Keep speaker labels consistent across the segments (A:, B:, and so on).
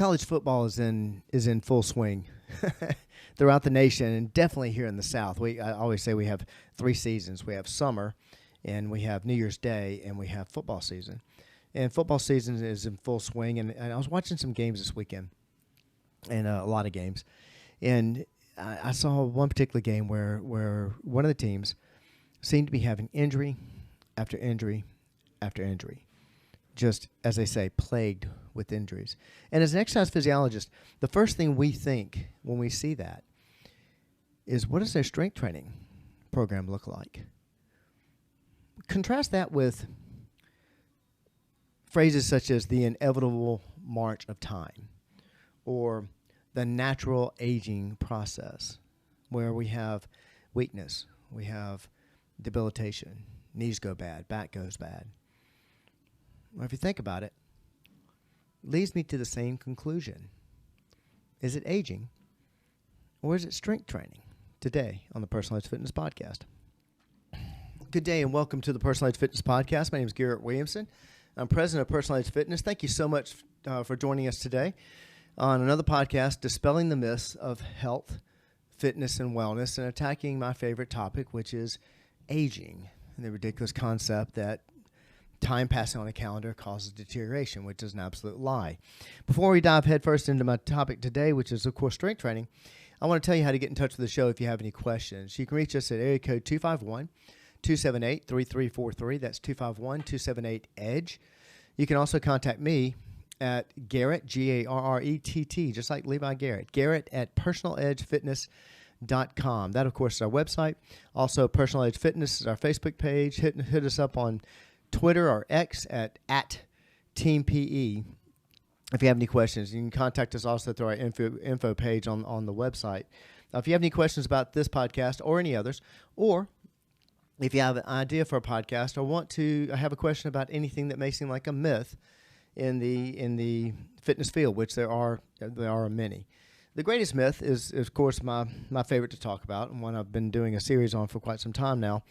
A: college football is in full swing throughout the nation, and definitely here in the South. I always say we have 3 seasons. We have summer, and we have New Year's Day, and we have football season. And football season is in full swing. And I was watching some games this weekend, and a lot of games, and I saw one particular game where one of the teams seemed to be having injury after injury after injury. Just, as they say, plagued with injuries. And as an exercise physiologist, the first thing we think when we see that is, what does their strength training program look like? Contrast that with phrases such as the inevitable march of time or the natural aging process, where we have weakness, we have debilitation, knees go bad, back goes bad. Well, if you think about it, leads me to the same conclusion. Is it aging, or is it strength training? Today on the Personalized Fitness Podcast. Good day and welcome to the Personalized Fitness Podcast. My name is Garrett Williamson. I'm president of Personalized Fitness. Thank you so much for joining us today on another podcast, dispelling the myths of health, fitness, and wellness, and attacking my favorite topic, which is aging, and the ridiculous concept that time passing on a calendar causes deterioration, which is an absolute lie. Before we dive headfirst into my topic today, which is, of course, strength training, I want to tell you how to get in touch with the show if you have any questions. You can reach us at area code 251-278-3343. That's 251-278-EDGE. You can also contact me at Garrett, Garrett, just like Levi Garrett, Garrett at personaledgefitness.com. That, of course, is our website. Also, Personal Edge Fitness is our Facebook page. Hit us up on Twitter or X at TeamPE. If you have any questions, you can contact us also through our info page on the website. If you have any questions about this podcast or any others, or if you have an idea for a podcast or want to have a question about anything that may seem like a myth in the fitness field, which there are many. The greatest myth is of course, my favorite to talk about, and one I've been doing a series on for quite some time now,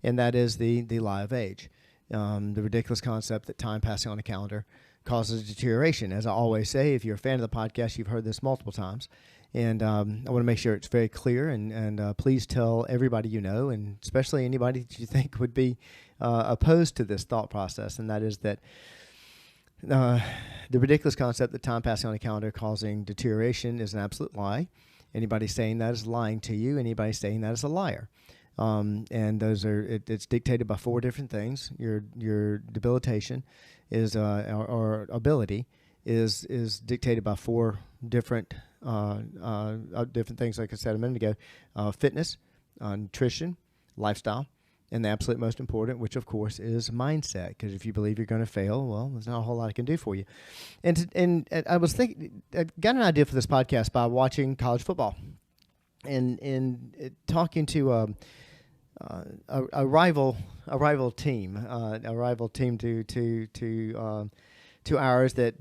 A: and that is the lie of age. The ridiculous concept that time passing on a calendar causes deterioration. As I always say, if you're a fan of the podcast, you've heard this multiple times. And I want to make sure it's very clear, and please tell everybody you know, and especially anybody that you think would be opposed to this thought process, and that is that the ridiculous concept that time passing on a calendar causing deterioration is an absolute lie. Anybody saying that is lying to you. Anybody saying that is a liar. And those are it's dictated by 4 different things. Your debilitation is or ability is dictated by 4 different things. Like I said a minute ago, fitness, nutrition, lifestyle, and the absolute most important, which of course is mindset. Because if you believe you're going to fail, well, there's not a whole lot I can do for you. And I was thinking, I got an idea for this podcast by watching college football, and talking to a rival team to ours that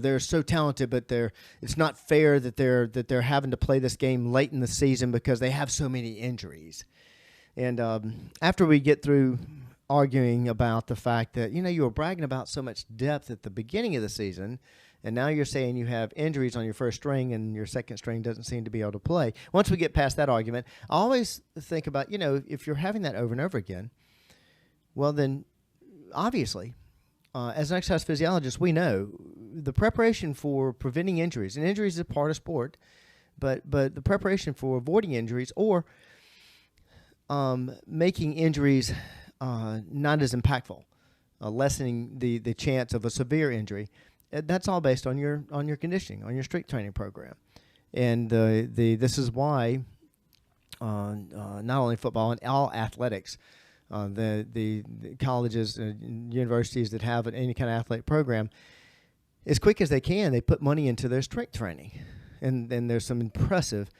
A: they're so talented, but it's not fair that they're having to play this game late in the season because they have so many injuries. And after we get through arguing about the fact that you were bragging about so much depth at the beginning of the season, and now you're saying you have injuries on your first string and your second string doesn't seem to be able to play. Once we get past that argument, I always think about, if you're having that over and over again, well then, obviously, as an exercise physiologist, we know the preparation for preventing injuries, and injuries is a part of sport, but the preparation for avoiding injuries or making injuries not as impactful, lessening the chance of a severe injury, that's all based on your conditioning, on your strength training program. And this is why not only football and all athletics, the colleges and universities that have any kind of athletic program, as quick as they can, they put money into their strength training, and there's some impressive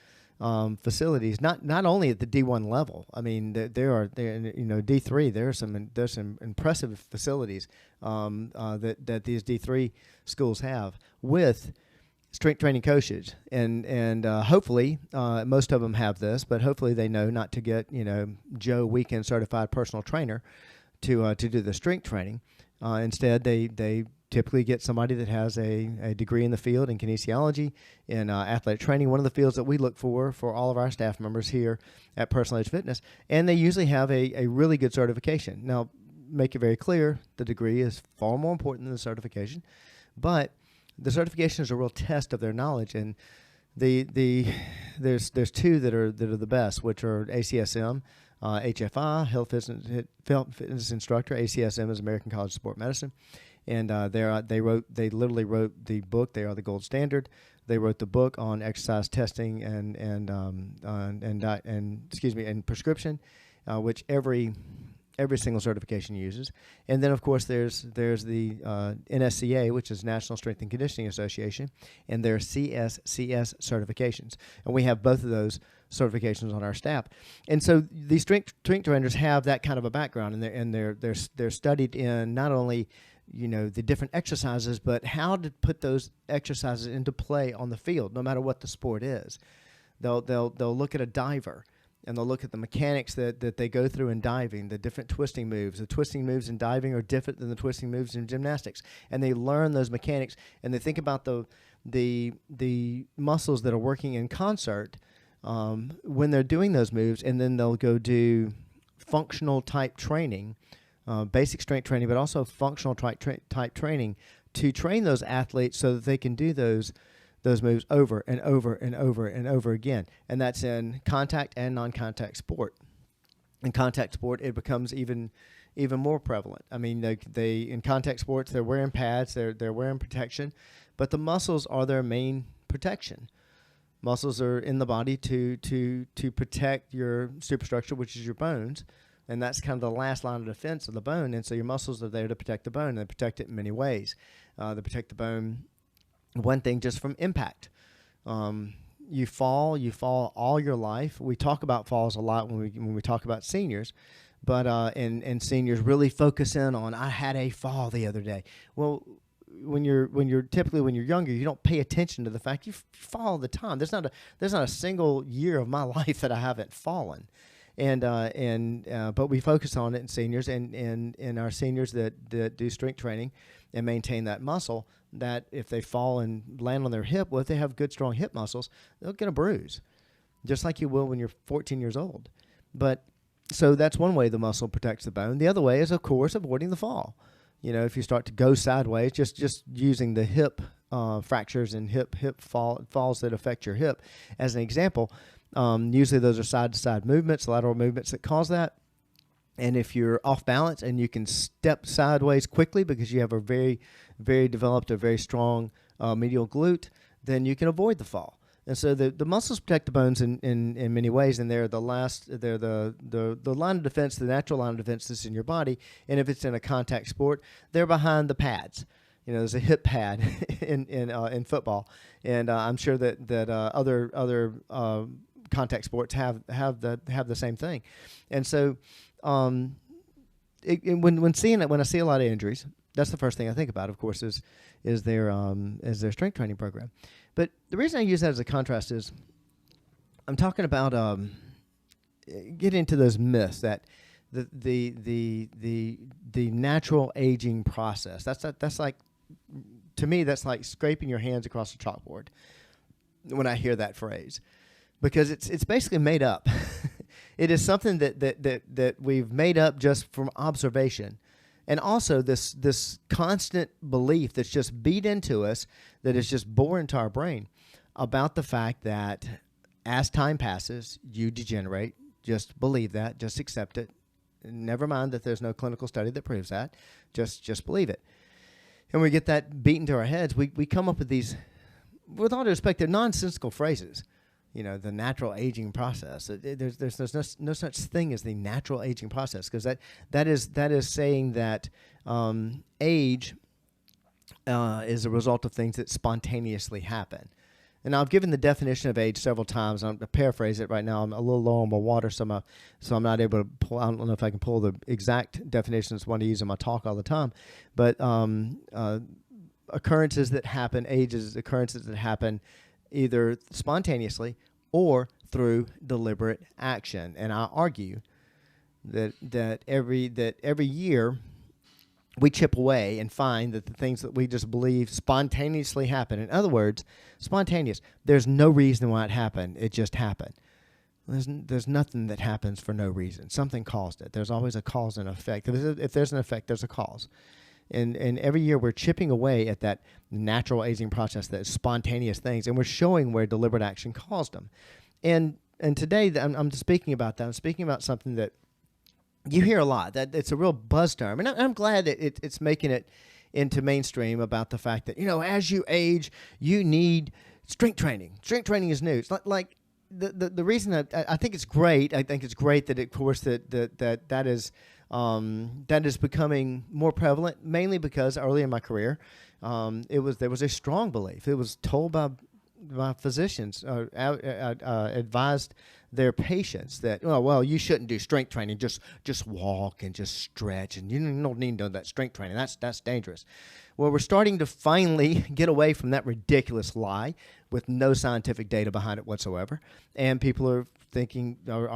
A: facilities. Not only at the D1 level. I mean, there D3. There's some impressive facilities that these D3 schools have with strength training coaches, and hopefully most of them have this, but hopefully they know not to get Joe Weekend certified personal trainer to do the strength training. Instead, they typically get somebody that has a degree in the field in kinesiology, in athletic training, one of the fields that we look for all of our staff members here at Personal Age Fitness, and they usually have a really good certification. Now, make it very clear, the degree is far more important than the certification, but the certification is a real test of their knowledge, and there's two that are the best, which are ACSM, HFI, Health Fitness Instructor. ACSM is American College of Sport Medicine. And they literally wrote the book. They are the gold standard. They wrote the book on exercise testing and prescription, which every single certification uses. And then of course there's the NSCA, which is National Strength and Conditioning Association, and their CSCS certifications. And we have both of those certifications on our staff. And so these strength trainers have that kind of a background, and they're studied in not only the different exercises, but how to put those exercises into play on the field, no matter what the sport is. They'll look at a diver, and they'll look at the mechanics that they go through in diving, the different twisting moves. The twisting moves in diving are different than the twisting moves in gymnastics, and they learn those mechanics, and they think about the muscles that are working in concert when they're doing those moves, and then they'll go do functional type training. Basic strength training, but also functional type training to train those athletes so that they can do those moves over and over and over and over again. And that's in contact and non-contact sport. In contact sport, it becomes even more prevalent. I mean, they in contact sports, they're wearing pads, they're wearing protection, but the muscles are their main protection. Muscles are in the body to protect your superstructure, which is your bones. And that's kind of the last line of defense of the bone. And so your muscles are there to protect the bone, and they protect it in many ways. They protect the bone, one thing, just from impact. You fall all your life. We talk about falls a lot when we talk about seniors, but and seniors really focus in on, I had a fall the other day. Well, when you're younger, you don't pay attention to the fact you fall all the time. There's not a single year of my life that I haven't fallen. But we focus on it in seniors and our seniors that do strength training and maintain that muscle, that if they fall and land on their hip, well, if they have good, strong hip muscles, they'll get a bruise, just like you will when you're 14 years old. But so that's one way the muscle protects the bone. The other way is, of course, avoiding the fall. If you start to go sideways, just using the hip fractures and hip falls that affect your hip as an example. Usually those are side-to-side movements, lateral movements that cause that. And if you're off balance and you can step sideways quickly because you have a very, very developed, a very strong medial glute, then you can avoid the fall. And so the muscles protect the bones in many ways, and they're the line of defense, the natural line of defense that's in your body. And if it's in a contact sport, they're behind the pads. There's a hip pad in football, and I'm sure that other contact sports have the same thing. And so when I see a lot of injuries, that's the first thing I think about, of course, is their strength training program. But the reason I use that as a contrast is I'm talking about getting into those myths that the natural aging process. That's like, to me, that's like scraping your hands across a chalkboard when I hear that phrase, because it's basically made up. It is something that we've made up just from observation, and also this constant belief that's just beat into us, that is just bored into our brain, about the fact that as time passes, you degenerate. Just believe that. Just accept it. Never mind that there's no clinical study that proves that. Just believe it. And we get that beat into our heads. We come up with these, with all due respect, they're nonsensical phrases. The natural aging process. There's no such thing as the natural aging process, because that is saying that age is a result of things that spontaneously happen. And I've given the definition of age several times. I'm going to paraphrase it right now. I'm a little low on my water, so I'm not able to pull. I don't know if I can pull the exact definitions I want to use in my talk all the time. But occurrences that happen, ages, occurrences that happen either spontaneously or through deliberate action. And I argue that every year we chip away and find that the things that we just believe spontaneously happen. In other words, spontaneous. There's no reason why it happened. It just happened. There's nothing that happens for no reason. Something caused it. There's always a cause and effect. If there's an effect, there's a cause. And every year we're chipping away at that natural aging process, that spontaneous things, and we're showing where deliberate action caused them. And today I'm speaking about that. I'm speaking about something that you hear a lot. That it's a real buzz term, and I'm glad that it's making it into mainstream about the fact that, as you age, you need strength training. Strength training is new. It's like the reason that I think it's great. I think it's great that, of course, that is becoming more prevalent, mainly because early in my career, there was a strong belief. It was told by physicians, advised their patients that, you shouldn't do strength training. Just walk and just stretch, and you don't need to do that strength training. That's dangerous. Well, we're starting to finally get away from that ridiculous lie with no scientific data behind it whatsoever, and people are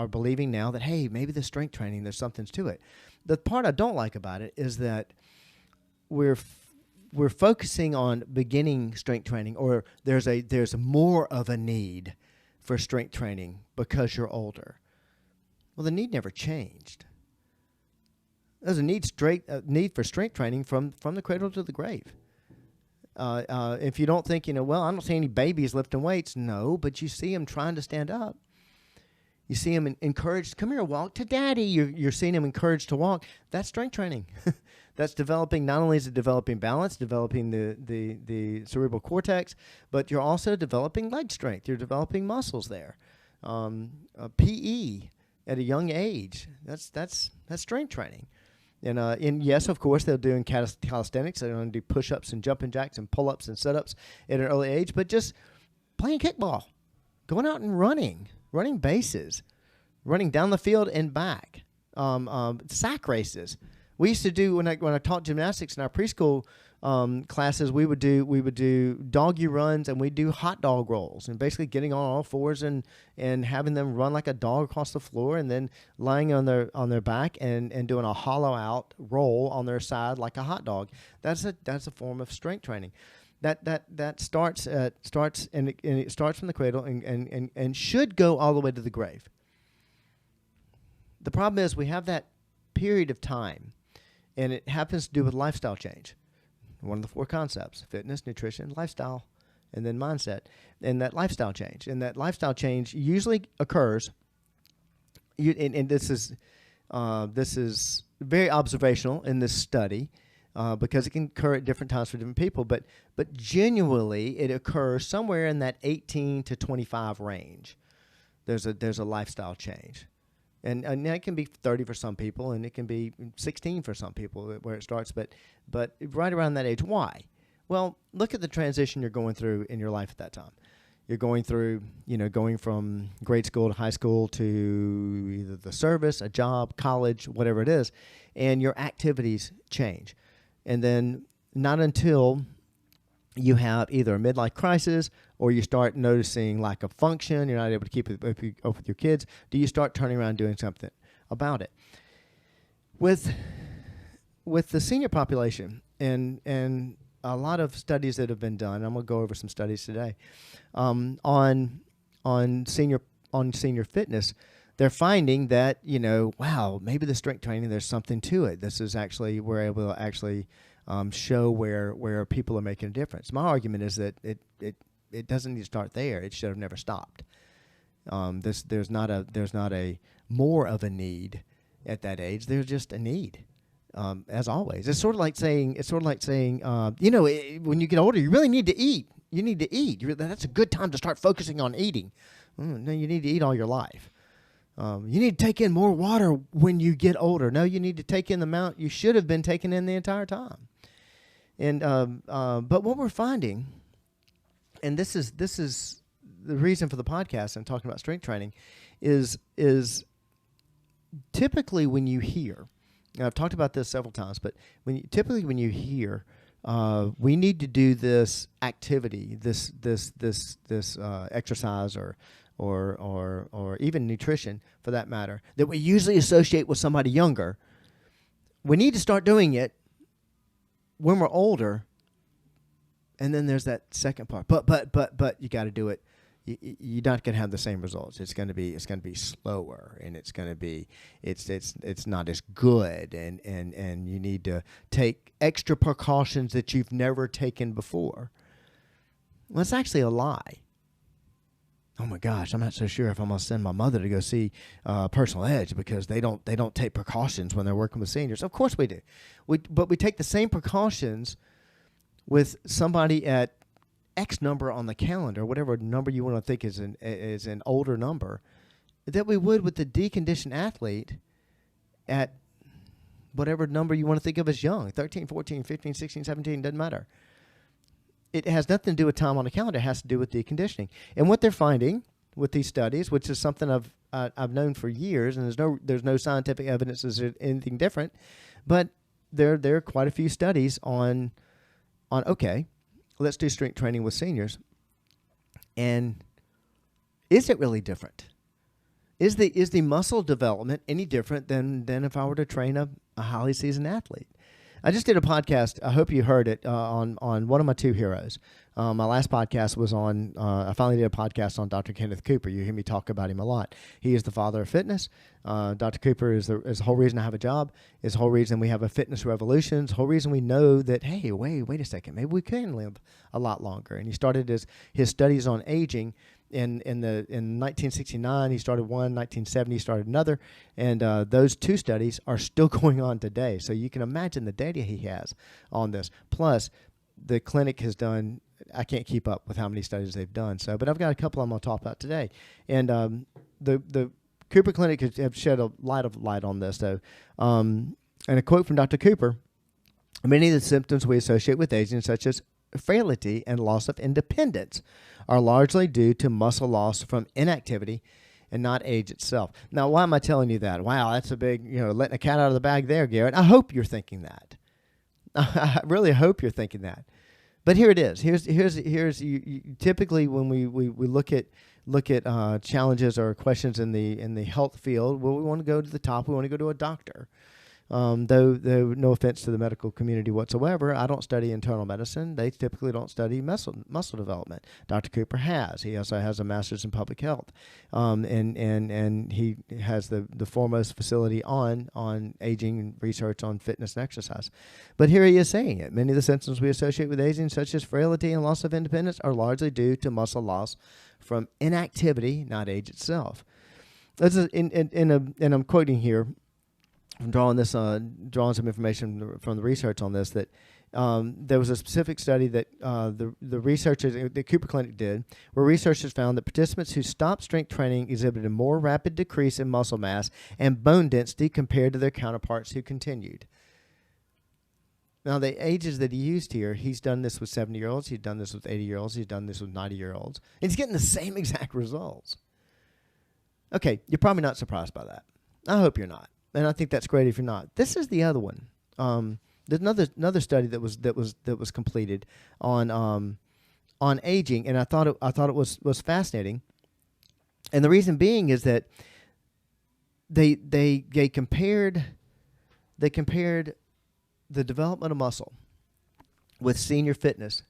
A: believing now that, hey, maybe the strength training, there's something to it. The part I don't like about it is that we're focusing on beginning strength training, or there's more of a need for strength training because you're older. Well, the need never changed. There's a need for strength training from the cradle to the grave. If you don't think, I don't see any babies lifting weights. No, but you see them trying to stand up. You see them encouraged, come here, walk to daddy. You're seeing them encouraged to walk. That's strength training. That's developing, not only is it developing balance, developing the cerebral cortex, but you're also developing leg strength. You're developing muscles there. PE at a young age, that's strength training. And yes, of course, they're doing calisthenics. They're going to do push-ups and jumping jacks and pull-ups and sit-ups at an early age, but just playing kickball, going out and running bases, running down the field and back, sack races. We used to do, when I taught gymnastics in our preschool classes, we would do doggy runs, and we'd do hot dog rolls, and basically getting on all fours and having them run like a dog across the floor, and then lying on their back and doing a hollow out roll on their side like a hot dog. That's a form of strength training. That starts and it starts from the cradle and should go all the way to the grave. The problem is we have that period of time, and it happens to do with lifestyle change. One of the 4 concepts: fitness, nutrition, lifestyle, and then mindset. And that lifestyle change usually occurs. And this is very observational in this study, because it can occur at different times for different people. But genuinely, it occurs somewhere in that 18 to 25 range. There's a lifestyle change. And it can be 30 for some people, and it can be 16 for some people where it starts. But right around that age, why? Well, look at the transition you're going through in your life at that time. You're going through, going from grade school to high school to either the service, a job, college, whatever it is, and your activities change. And then not until you have either a midlife crisis or you start noticing lack of function, you're not able to keep it up with your kids, do you start turning around doing something about it. With the senior population and a lot of studies that have been done, I'm going to go over some studies today, on senior fitness, they're finding that, wow, maybe the strength training, there's something to it. This is actually, we're able to actually show where people are making a difference. My argument is that it doesn't need to start there. It should have never stopped. There's not a more of a need at that age. There's just a need. As always, it's sort of like saying, when you get older, you really need to eat. You need to eat. That's a good time to start focusing on eating. No, you need to eat all your life. You need to take in more water when you get older. No, you need to take in the amount you should have been taking in the entire time. And but what we're finding, and this is the reason for the podcast and talking about strength training, is typically when you hear, and I've talked about this several times, but typically when you hear, we need to do this activity, this exercise or even nutrition for that matter, that we usually associate with somebody younger, we need to start doing it when we're older, and then there's that second part. But you got to do it. You're not going to have the same results. It's going to be slower, and it's not as good, and you need to take extra precautions that you've never taken before. Well, it's actually a lie. Oh my gosh, I'm not so sure if I'm going to send my mother to go see Personal Edge because they don't take precautions when they're working with seniors. Of course we do. But we take the same precautions with somebody at X number on the calendar, whatever number you want to think is an older number, that we would with the deconditioned athlete at whatever number you want to think of as young, 13, 14, 15, 16, 17, doesn't matter. It has nothing to do with time on the calendar. It has to do with deconditioning. And what they're finding with these studies, which is something I've known for years, and there's no scientific evidence is anything different, but there are quite a few studies on okay, let's do strength training with seniors. And is it really different? Is the muscle development any different than if I were to train a highly seasoned athlete? I just did a podcast. I hope you heard it on one of my two heroes. My last podcast was on. I finally did a podcast on Dr. Kenneth Cooper. You hear me talk about him a lot. He is the father of fitness. Dr. Cooper is the whole reason I have a job. Is the whole reason we have a fitness revolution. It's the whole reason we know that hey, wait a second, maybe we can live a lot longer. And he started his studies on aging. In 1969, he started one. 1970, he started another, and those two studies are still going on today. So you can imagine the data he has on this. Plus, the clinic has done. I can't keep up with how many studies they've done. So, but I've got a couple I'm going to talk about today, and the Cooper Clinic have shed a light on this. So, and a quote from Dr. Cooper: "Many of the symptoms we associate with aging, such as frailty and loss of independence, are largely due to muscle loss from inactivity and not age itself." Now, why am I telling you that? Wow, that's a big, letting a cat out of the bag there, Garrett. I hope you're thinking that. I really hope you're thinking that. But here it is. Here's you typically when we look at challenges or questions in the health field, well, we want to go to the top. We want to go to a doctor. Though no offense to the medical community whatsoever, I don't study internal medicine. They typically don't study muscle development. Dr. Cooper has. He also has a master's in public health, and he has the foremost facility on aging and research on fitness and exercise. But here he is saying it. Many of the symptoms we associate with aging, such as frailty and loss of independence, are largely due to muscle loss from inactivity, not age itself. This is and I'm quoting here. I'm drawing some information from the research on this, that there was a specific study that the researchers the Cooper Clinic did, where researchers found that participants who stopped strength training exhibited a more rapid decrease in muscle mass and bone density compared to their counterparts who continued. Now, the ages that he used here, he's done this with 70-year-olds, he's done this with 80-year-olds, he's done this with 90-year-olds, and he's getting the same exact results. Okay, you're probably not surprised by that. I hope you're not. And I think that's great if you're not. This is the other one. There's another study that was completed on aging, and I thought it was fascinating. And the reason being is that they compared the development of muscle with senior fitness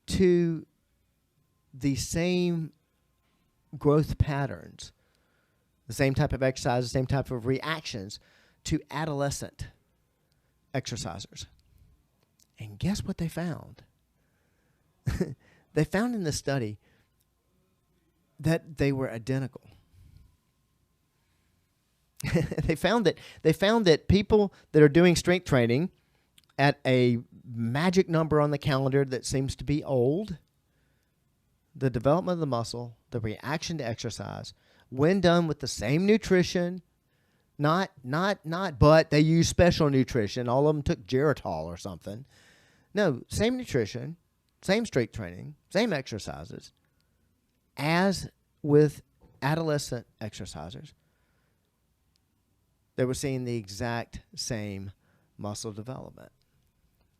A: to the same growth patterns, the same type of exercise, the same type of reactions to adolescent exercisers. And guess what they found? They found in the study that they were identical. They found that people that are doing strength training at a magic number on the calendar that seems to be old, the development of the muscle, the reaction to exercise, when done with the same nutrition, not, but they use special nutrition. All of them took Geritol or something. No, same nutrition, same strength training, same exercises as with adolescent exercisers. They were seeing the exact same muscle development.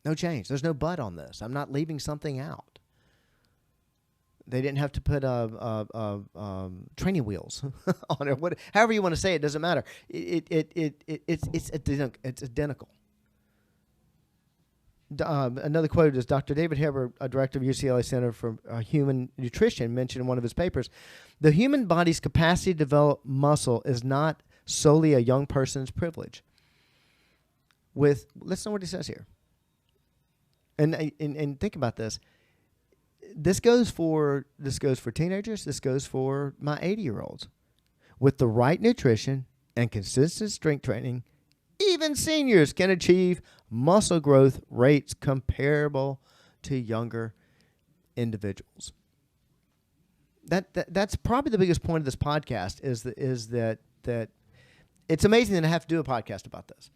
A: No change. There's no but on this. I'm not leaving something out. They didn't have to put training wheels on it. However you want to say it, doesn't matter. It's identical. Another quote is Dr. David Heber, a director of UCLA Center for Human Nutrition, mentioned in one of his papers, the human body's capacity to develop muscle is not solely a young person's privilege. Listen to what he says here. And think about this. This goes for teenagers. This goes for my 80-year-olds. With the right nutrition and consistent strength training, even seniors can achieve muscle growth rates comparable to younger individuals. That's probably the biggest point of this podcast is that it's amazing that I have to do a podcast about this.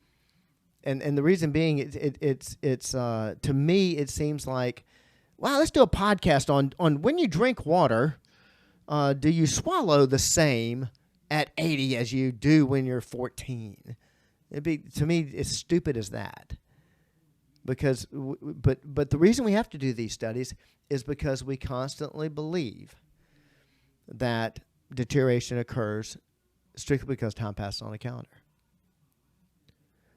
A: And the reason being, it's to me, it seems like, wow, let's do a podcast on when you drink water, do you swallow the same at 80 as you do when you're 14? To me, as stupid as that. But the reason we have to do these studies is because we constantly believe that deterioration occurs strictly because time passes on a calendar.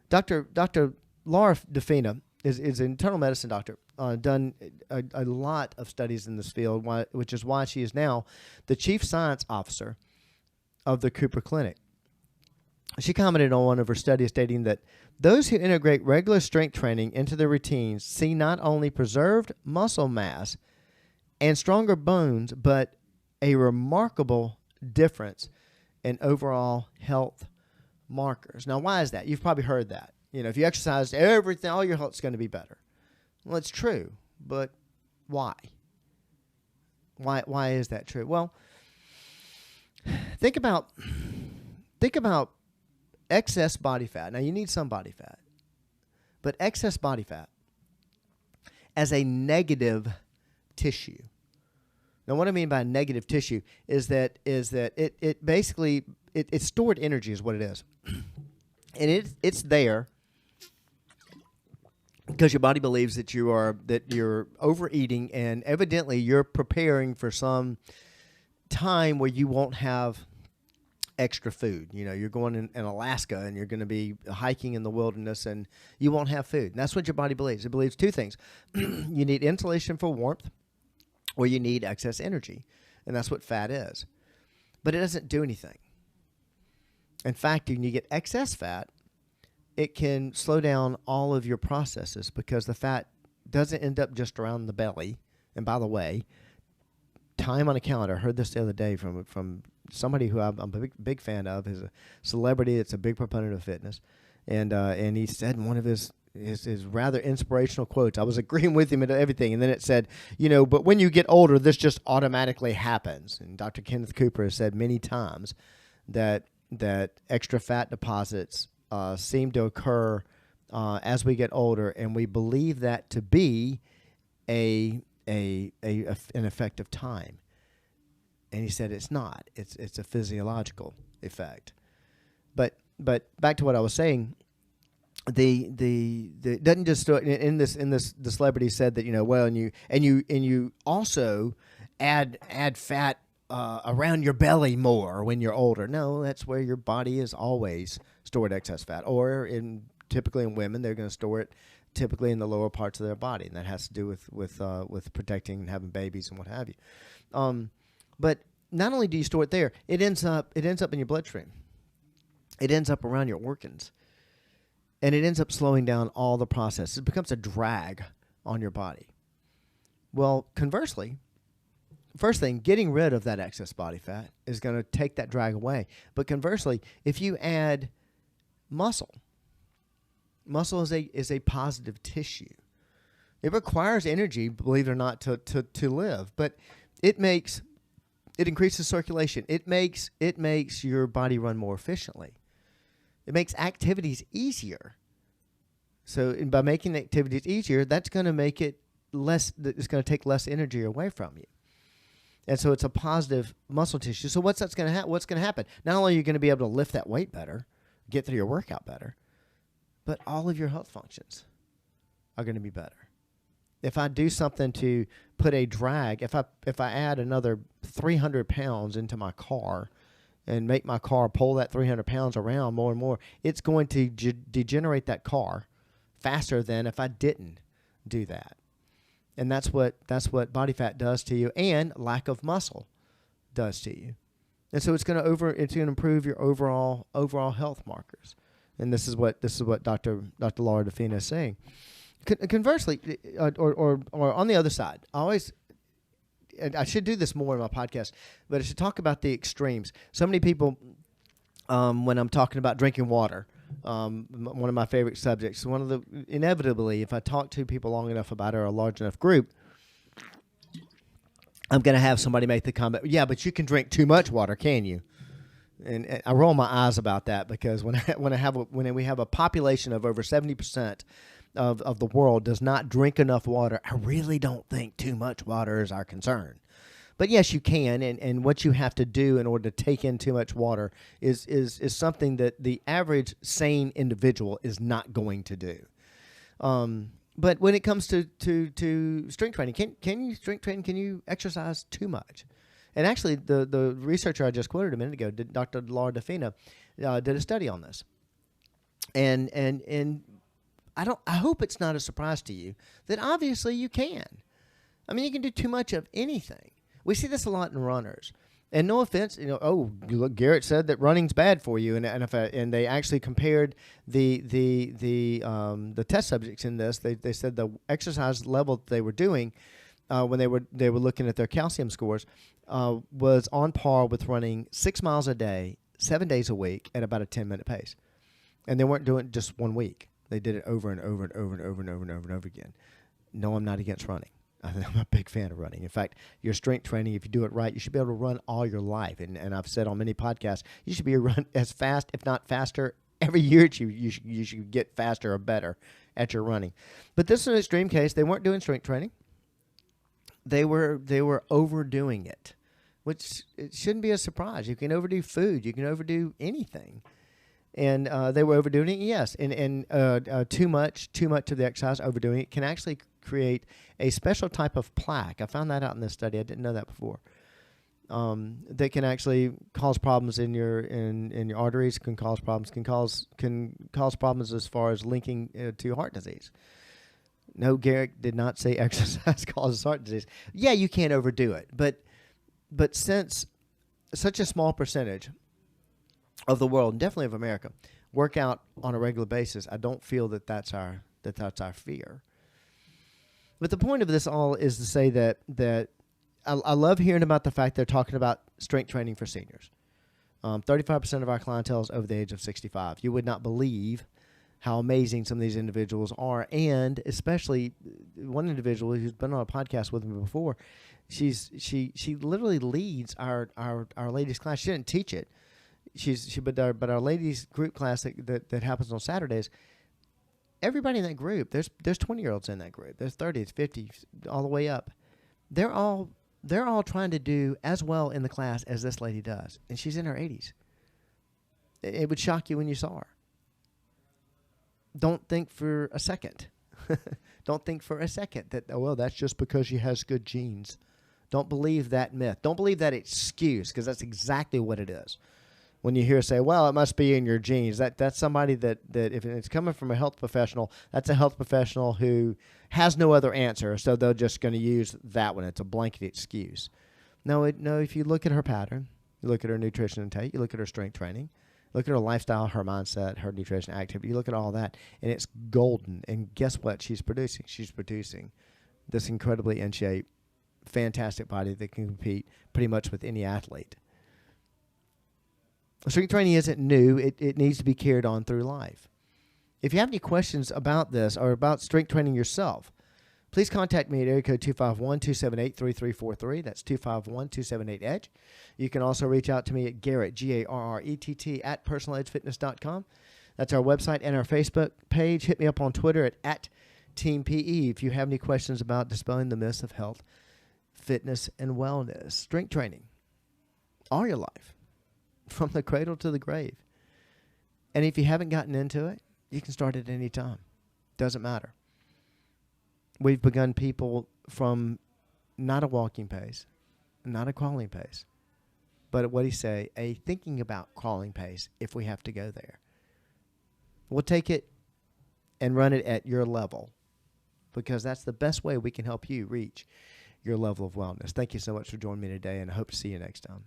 A: Dr. Laura Daphne is an internal medicine doctor, done a lot of studies in this field, which is why she is now the chief science officer of the Cooper Clinic. She commented on one of her studies stating that those who integrate regular strength training into their routines see not only preserved muscle mass and stronger bones, but a remarkable difference in overall health markers. Now, why is that? You've probably heard that. If you exercise, everything, all your health's going to be better. Well, it's true, but why? Why is that true? Well, think about excess body fat. Now, you need some body fat, but excess body fat as a negative tissue. Now, what I mean by negative tissue is that it basically it's stored energy is what it is, and it's there because your body believes that you're overeating, and evidently you're preparing for some time where you won't have extra food. You're going in Alaska and you're going to be hiking in the wilderness and you won't have food. And that's what your body believes. It believes two things. You need insulation for warmth, or you need excess energy. And that's what fat is. But it doesn't do anything. In fact, when you get excess fat, it can slow down all of your processes because the fat doesn't end up just around the belly. And by the way, time on a calendar, I heard this the other day from somebody who I'm a big fan of, is a celebrity that's a big proponent of fitness. And he said in one of his rather inspirational quotes, I was agreeing with him and everything, and then it said, but when you get older, this just automatically happens. And Dr. Kenneth Cooper has said many times that extra fat deposits seem to occur as we get older, and we believe that to be an effect of time. And he said it's not. It's a physiological effect. But back to what I was saying, the doesn't just in this the celebrity said that and you also add fat around your belly more when you're older. No, that's where your body is always stored excess fat, or typically in women they're going to store it typically in the lower parts of their body, and that has to do with protecting and having babies and what have you. But not only do you store it there, it ends up in your bloodstream. It ends up around your organs. And it ends up slowing down all the processes. It becomes a drag on your body. Well, conversely, first thing, getting rid of that excess body fat is going to take that drag away. But conversely, if you add muscle is a positive tissue. It requires energy, believe it or not, to live. But it increases circulation. It makes your body run more efficiently. It makes activities easier. So by making activities easier, that's going to make it less. It's going to take less energy away from you. And so it's a positive muscle tissue. So what's going to happen? Not only are you going to be able to lift that weight better, get through your workout better, but all of your health functions are going to be better. If I do something to put a drag, if I add another 300 pounds into my car and make my car pull that 300 pounds around more and more, it's going to degenerate that car faster than if I didn't do that. And that's what body fat does to you, and lack of muscle does to you. And so it's going to improve your overall health markers. And this is what Dr. Laura Daphne is saying. Conversely, or on the other side, I should do this more in my podcast, but I should talk about the extremes. So many people, when I'm talking about drinking water, one of my favorite subjects, inevitably, if I talk to people long enough about it, or a large enough group, I'm going to have somebody make the comment, yeah, but you can drink too much water, can you? And I roll my eyes about that, because when we have a population of over 70% of the world does not drink enough water, I really don't think too much water is our concern. But yes, you can, and what you have to do in order to take in too much water is something that the average sane individual is not going to do. But when it comes to strength training, can you strength train? Can you exercise too much? And actually, the researcher I just quoted a minute ago, Dr. Laura Daphne, did a study on this. And I hope it's not a surprise to you that obviously you can. I mean, you can do too much of anything. We see this a lot in runners. And no offense, Garrett said that running's bad for you, and they actually compared the test subjects in this. They said the exercise level that they were doing when they were looking at their calcium scores was on par with running 6 miles a day, 7 days a week at about a 10-minute pace. And they weren't doing it just 1 week. They did it over and over and over and over and over and over and over again. No, I'm not against running. I'm a big fan of running. In fact, your strength training, if you do it right, you should be able to run all your life. And I've said on many podcasts, you should be able to run as fast, if not faster, every year. You should get faster or better at your running. But this is an extreme case. They weren't doing strength training. They were overdoing it, which it shouldn't be a surprise. You can overdo food. You can overdo anything. And they were overdoing it, yes. And too much of the exercise, overdoing it, can actually create a special type of plaque. I found that out in this study. I didn't know that before. That can actually cause problems in your arteries. Can cause problems as far as linking to heart disease. No, Garrett did not say exercise causes heart disease. Yeah, you can't overdo it, but since such a small percentage of the world, and definitely of America, work out on a regular basis, I don't feel that's our fear. But the point of this all is to say that I love hearing about the fact they're talking about strength training for seniors. 35% of our clientele is over the age of 65. You would not believe how amazing some of these individuals are, and especially one individual who's been on a podcast with me before. She literally leads our ladies class. She didn't teach it. But our ladies group class that happens on Saturdays, everybody in that group, there's 20-year-olds in that group. There's 30s, 50s, all the way up. They're all trying to do as well in the class as this lady does, and she's in her 80s. It would shock you when you saw her. Don't think for a second. Don't think for a second that, that's just because she has good genes. Don't believe that myth. Don't believe that excuse, because that's exactly what it is. When you hear say, well, it must be in your genes, that's somebody that if it's coming from a health professional, that's a health professional who has no other answer, so they're just going to use that one. It's a blanket excuse. No, if you look at her pattern, you look at her nutrition intake, you look at her strength training, look at her lifestyle, her mindset, her nutrition activity, you look at all that, and it's golden. And guess what she's producing? She's producing this incredibly in shape, fantastic body that can compete pretty much with any athlete. Strength training isn't new. It needs to be carried on through life. If you have any questions about this or about strength training yourself, please contact me at area code 251-278-3343. That's 251-278-EDGE. You can also reach out to me at Garrett, Garrett, at personaledgefitness.com. That's our website and our Facebook page. Hit me up on Twitter at TeamPE if you have any questions about dispelling the myths of health, fitness, and wellness. Strength training all your life, from the cradle to the grave. And if you haven't gotten into it, you can start at any time. Doesn't matter. We've begun people from not a walking pace, not a crawling pace, but what do you say, a thinking about crawling pace if we have to go there. We'll take it and run it at your level. because that's the best way we can help you reach your level of wellness. Thank you so much for joining me today, and I hope to see you next time.